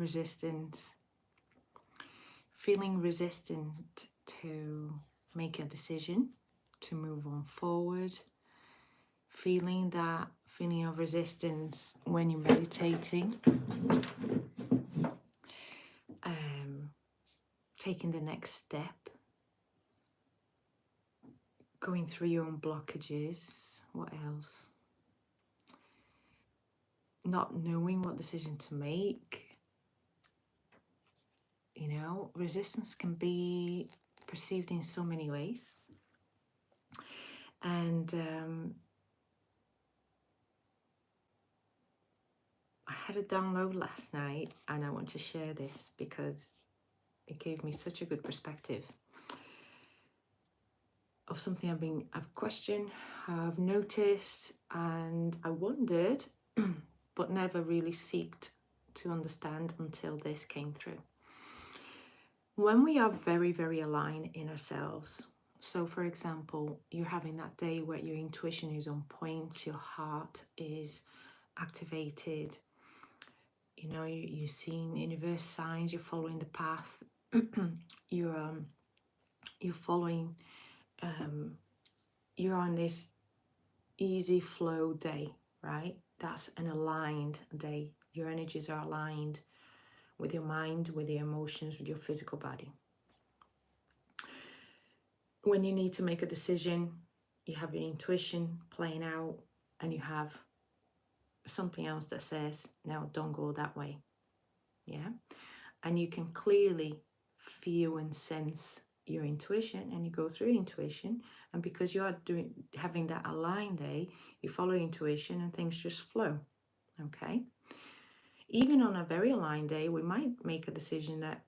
resistance, feeling resistant to make a decision, to move on forward, feeling that feeling of resistance when you're meditating, taking the next step, going through your own blockages. What else? Not knowing what decision to make. You know, resistance can be perceived in so many ways. And I had a download last night, and I want to share this because it gave me such a good perspective of something I've questioned, I've noticed, and I wondered, but never really seeked to understand until this came through. When we are very, very aligned in ourselves, so for example, you're having that day where your intuition is on point, your heart is activated, you know, you're seeing universe signs, you're following the path, you're following, you're on this easy flow day, right? That's an aligned day. Your energies are aligned with your mind, with your emotions, with your physical body. When you need to make a decision, you have your intuition playing out, and you have something else that says, no, don't go that way. Yeah. And you can clearly feel and sense your intuition, and you go through intuition, and because you are having that aligned day, you follow intuition and things just flow. Okay. Even on a very aligned day, we might make a decision that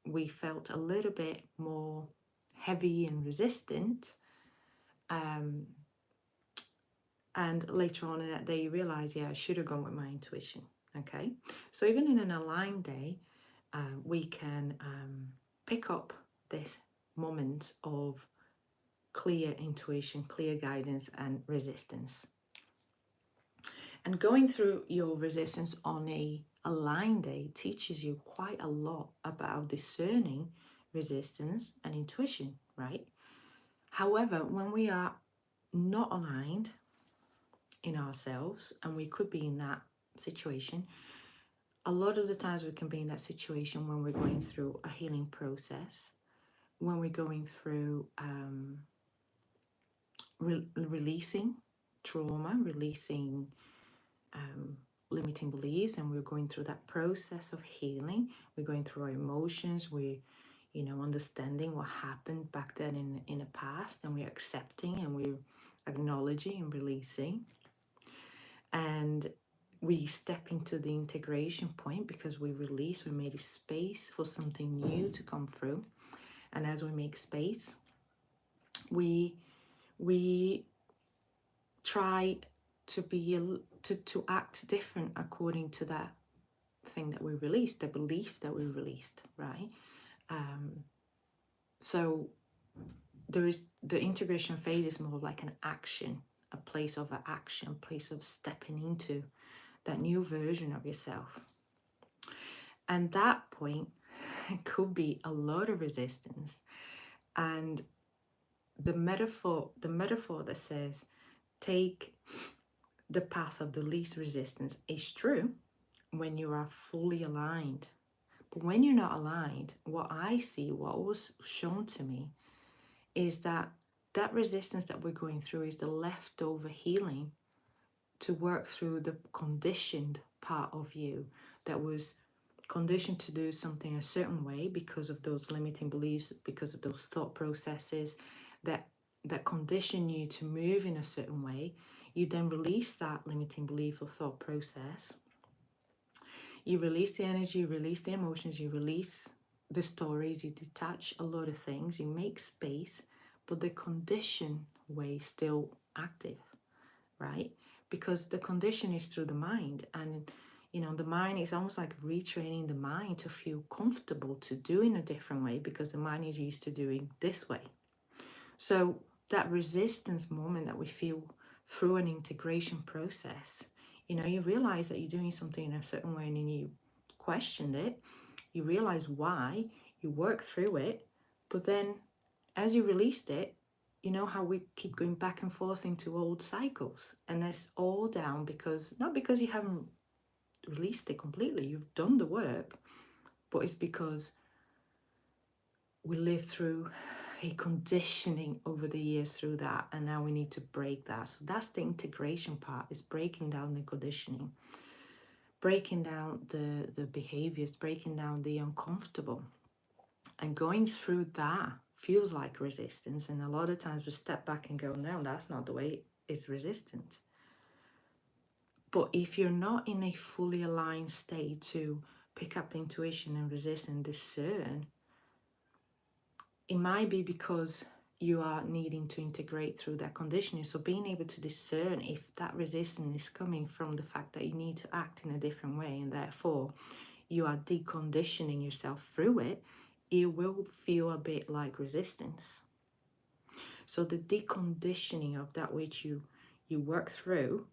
we felt a little bit more heavy and resistant, and later on in that day you realize, yeah, I should have gone with my intuition. Okay, so even in an aligned day, we can pick up this moment of clear intuition, clear guidance, and resistance. And going through your resistance on a aligned day teaches you quite a lot about discerning resistance and intuition, right? However, when we are not aligned in ourselves, and we could be in that situation, a lot of the times we can be in that situation when we're going through a healing process, when we're going through releasing trauma, releasing limiting beliefs, and we're going through that process of healing. We're going through our emotions, we're understanding what happened back then in the past, and we're accepting and we're acknowledging and releasing. And we step into the integration point because we release, we made a space for something new to come through. And as we make space, we try to act different according to that thing that we released, the belief that we released, right? So there is the integration phase is more like an action, a place of action, a place of stepping into that new version of yourself. And that point could be a lot of resistance. And the metaphor that says take the path of the least resistance is true when you are fully aligned. But when you're not aligned, what I see, what was shown to me, is that resistance that we're going through is the leftover healing to work through the conditioned part of you that was conditioned to do something a certain way because of those limiting beliefs, because of those thought processes that condition you to move in a certain way. You then release that limiting belief or thought process. You release the energy, you release the emotions, you release the stories, you detach a lot of things, you make space, but the condition way is still active, right? Because the condition is through the mind, and the mind is almost like retraining the mind to feel comfortable to do in a different way because the mind is used to doing this way. So that resistance moment that we feel through an integration process, you realize that you're doing something in a certain way and then you questioned it, you realize why, you work through it, but then as you released it, you know how we keep going back and forth into old cycles, and it's all down because, not because you haven't released it completely, you've done the work, but it's because we lived through a conditioning over the years through that, and now we need to break that. So that's the integration part, is breaking down the conditioning, breaking down the behaviors, breaking down the uncomfortable. And going through that feels like resistance, and a lot of times we step back and go, no, that's not the way, it's resistance. But if you're not in a fully aligned state to pick up intuition and resist and discern, it might be because you are needing to integrate through that conditioning. So being able to discern if that resistance is coming from the fact that you need to act in a different way, and therefore you are deconditioning yourself through it, it will feel a bit like resistance. So the deconditioning of that which you work through,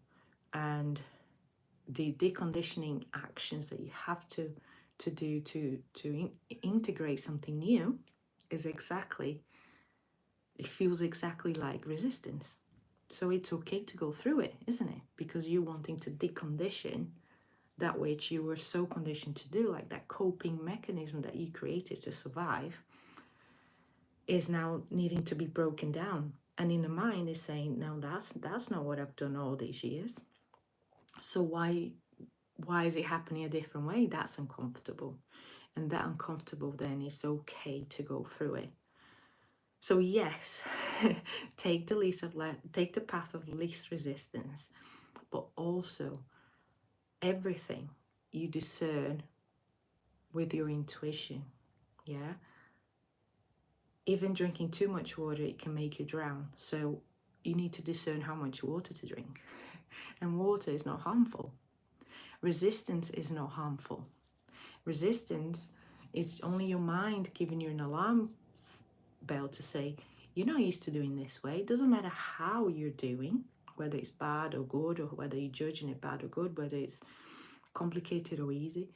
and the deconditioning actions that you have to do to integrate something new, is exactly, it feels exactly like resistance. So it's okay to go through it, isn't it? Because you're wanting to decondition that which you were so conditioned to do, like that coping mechanism that you created to survive, is now needing to be broken down. And in the mind is saying, no, that's not what I've done all these years. So why is it happening a different way? That's uncomfortable. And that uncomfortable then is okay to go through it. So yes, take the path of least resistance, but also everything you discern with your intuition. Yeah. Even drinking too much water, it can make you drown. So you need to discern how much water to drink. And water is not harmful. Resistance is not harmful. Resistance is only your mind giving you an alarm bell to say, you're not used to doing this way. It doesn't matter how you're doing, whether it's bad or good, or whether you're judging it bad or good, whether it's complicated or easy.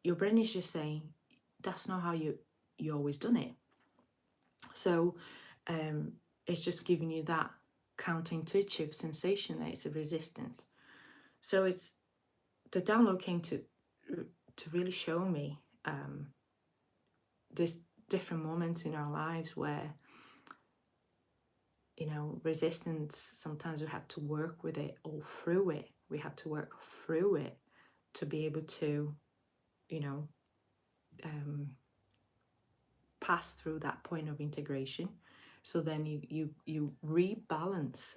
Your brain is just saying, that's not how you always done it. So it's just giving you that counterintuitive sensation that it's a resistance. So it's, the download came to really show me this different moments in our lives where, you know, resistance, sometimes we have to work with it or through it. We have to work through it to be able to, you know, pass through that point of integration. So then you rebalance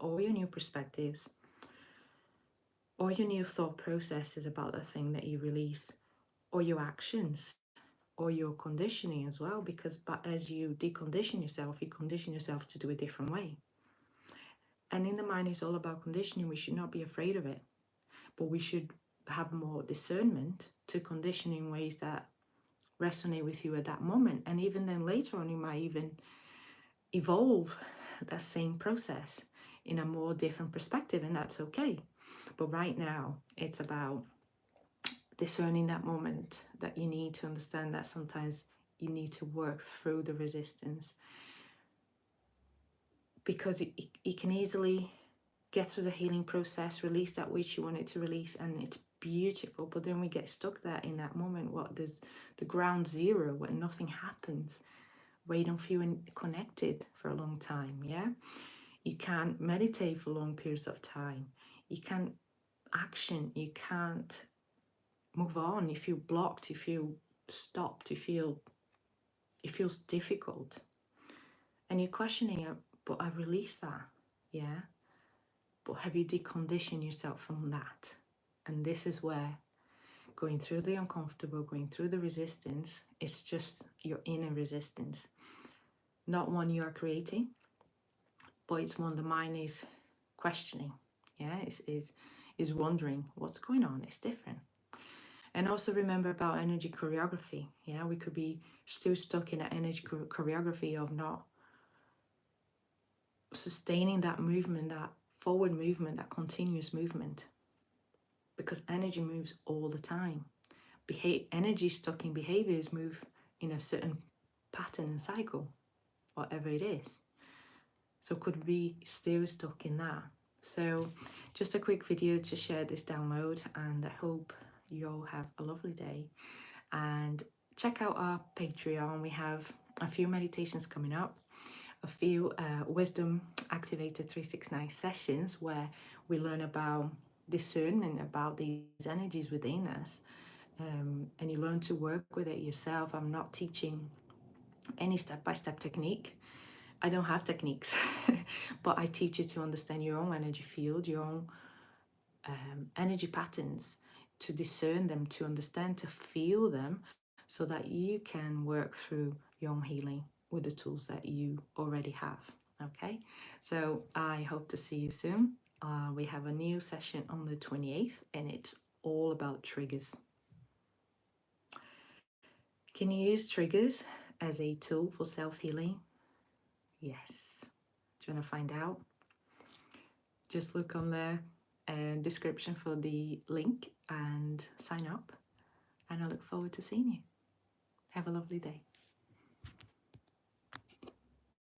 all your new perspectives, all your new thought processes about the thing that you release, or your actions, or your conditioning as well, because but as you decondition yourself, you condition yourself to do a different way. And in the mind, it's all about conditioning. We should not be afraid of it, but we should have more discernment to condition in ways that resonate with you at that moment. And even then later on, you might even evolve that same process in a more different perspective, and that's okay. But right now, it's about discerning that moment that you need to understand that sometimes you need to work through the resistance, because it can easily get through the healing process, release that which you wanted to release, and it's beautiful. But then we get stuck there in that moment, there's the ground zero where nothing happens, where you don't feel connected for a long time. Yeah, you can't meditate for long periods of time, you can't action, you can't move on, you feel blocked, you feel stopped, it feels difficult, and you're questioning it. But I've released that. Yeah, but have you deconditioned yourself from that? And this is where going through the uncomfortable, going through the resistance, it's just your inner resistance, not one you are creating, but it's one the mind is questioning. Yeah, is wondering what's going on. It's different. And also remember about energy choreography. Yeah, we could be still stuck in that energy choreography of not sustaining that movement, that forward movement, that continuous movement, because energy moves all the time. energy stocking behaviors move in a certain pattern and cycle, whatever it is. So could we still stuck in that? So just a quick video to share this download, and I hope you all have a lovely day. And check out our Patreon. We have a few meditations coming up, a few Wisdom Activator 369 sessions where we learn about discernment about these energies within us, and you learn to work with it yourself. I'm not teaching any step-by-step technique. I don't have techniques, but I teach you to understand your own energy field, your own energy patterns, to discern them, to understand, to feel them, so that you can work through your own healing with the tools that you already have. Okay, so I hope to see you soon. We have a new session on the 28th, and it's all about triggers. Can you use triggers as a tool for self-healing? Yes. Do you want to find out? Just look on the description for the link and sign up. And I look forward to seeing you. Have a lovely day.